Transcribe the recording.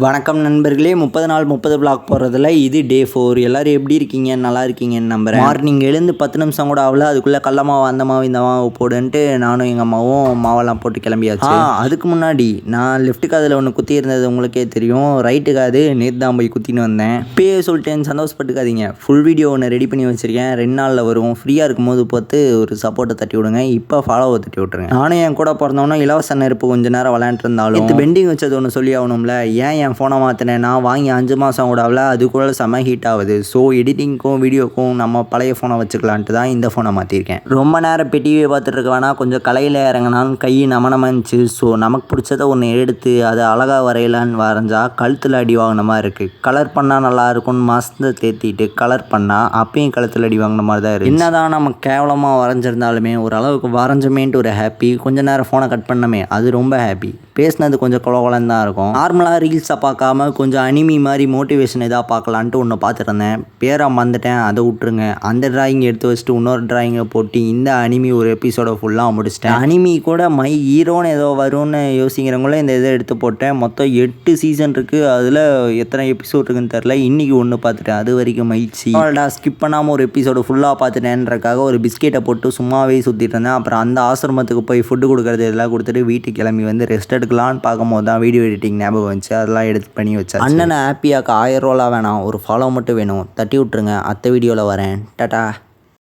வணக்கம் நண்பர்களே, 30 நாள் 30 விளாக் போடுறதுல இது டே 4. எல்லோரும் எப்படி இருக்கீங்க? நல்லா இருக்கீங்கன்னு நம்புகிறேன். மார்னிங் எழுந்து 10 நிமிஷம் கூட ஆகல, அதுக்குள்ளே கடல மாவு அந்த மாவு இந்த மாவு போடுன்ட்டு நானும் எங்கள் அம்மாவும் மாவெல்லாம் போட்டு கிளம்பியாச்சு. அதுக்கு முன்னாடி நான் லெஃப்ட் காதில் ஒன்று குத்தி இருந்தது உங்களுக்கே தெரியும். ரைட்டு காது நேற்று தான் போய் குத்தின்னு வந்தேன். இப்பயே சொல்லிட்டேன், சந்தோஷப்பட்டுக்காதீங்க. ஃபுல் வீடியோ ஒன்று ரெடி பண்ணி வச்சுருக்கேன். 2 நாளில் வரும். ஃப்ரீயாக இருக்கும்போது பார்த்து ஒரு சப்போர்ட்டை தட்டி விடுங்க. இப்போ ஃபாலோவை தட்டி விட்ருங்க. நானும் என் கூட பிறந்தவனும் இலவச நெருப்பு கொஞ்சம் நேரம் விளையாண்டுருந்தாலும் இது பெண்டிங் வச்சது ஒன்று சொல்லி ஆகணும்ல. ஏன் என் ஃபோனை மாற்றினேன்? நான் வாங்கி 5 மாதம் கூட ஆகல, அதுக்குள்ள செம ஹீட் ஆகுது. ஸோ எடிட்டிங்க்கும் வீடியோக்கும் நம்ம பழைய ஃபோனை வச்சுக்கலான்ட்டு தான் இந்த ஃபோனை மாற்றிருக்கேன். ரொம்ப நேரம் இப்போ டிவியை பார்த்துட்டு இருக்க வேணாம், கொஞ்சம் கலையில் இறங்கினாலும் கை நமனமாச்சு. ஸோ நமக்கு பிடிச்சதை ஒன்று எடுத்து அதை அழகாக வரையலான்னு வரைஞ்சா கழுத்தில் அடி வாங்கின மாதிரி இருக்குது. கலர் பண்ணால் நல்லா இருக்கும்னு மாதத்தை தேத்திட்டு கலர் பண்ணால் அப்பயும் கழுத்தில் அடி வாங்கின மாதிரி தான் இருக்குது. என்ன தான் நம்ம கேவலமாக வரைஞ்சிருந்தாலுமே ஓரளவுக்கு வரைஞ்சமேன்ட்டு ஒரு ஹாப்பி. கொஞ்சம் நேரம் ஃபோனை கட் பண்ணமே அது ரொம்ப ஹாப்பி. பேசினது கொஞ்சம் குளகுலன்னு தான் இருக்கும். நார்மலாக ரீல்ஸை பார்க்காம கொஞ்சம் அனிமி மாதிரி மோட்டிவேஷன் எதாவது பார்க்கலான்ட்டு ஒன்று பார்த்துருந்தேன். பேரை மறந்துட்டேன், அதை விட்டுருங்க. அந்த டிராயிங் எடுத்து வச்சுட்டு இன்னொரு டிராயிங்கை போட்டு இந்த அனிமி ஒரு எபிசோடை ஃபுல்லாக முடிச்சிட்டேன். அனிமி கூட மை ஹீரோன்னு ஏதோ வரும்னு யோசிக்கிறவங்களே இந்த இதை எடுத்து போட்டேன். மொத்தம் 8 சீசன் இருக்குது. அதில் எத்தனை எபிசோட் இருக்குன்னு தெரில. இன்றைக்கி ஒன்று பார்த்துட்டேன், அது வரைக்கும் மகிழ்ச்சி. ஸ்கிப் பண்ணாமல் ஒரு எபிசோடு ஃபுல்லாக பார்த்துட்டேன்றக்காக ஒரு பிஸ்கெட்டை போட்டு சும்மாவே சுற்றிட்டு இருந்தேன். அப்புறம் அந்த ஆசிரமத்துக்கு போய் ஃபுட்டு கொடுக்குறது இதெல்லாம் கொடுத்துட்டு வீட்டுக்கு கிளம்பி வந்து ரெஸ்ட் எடுக்கலான்னு பார்க்கும்போது தான் வீடியோ எடிட்டிங் ஞாபகம் வந்துச்சு. அதெல்லாம் எடுத்து பண்ணி வச்சேன். அண்ணனை ஹாப்பியாக்க 1000 ரூபா வேணாம், ஒரு ஃபாலோ மட்டும் வேணும். தட்டி விட்ருங்க. அடுத்த வீடியோவில் வரேன். டாடா.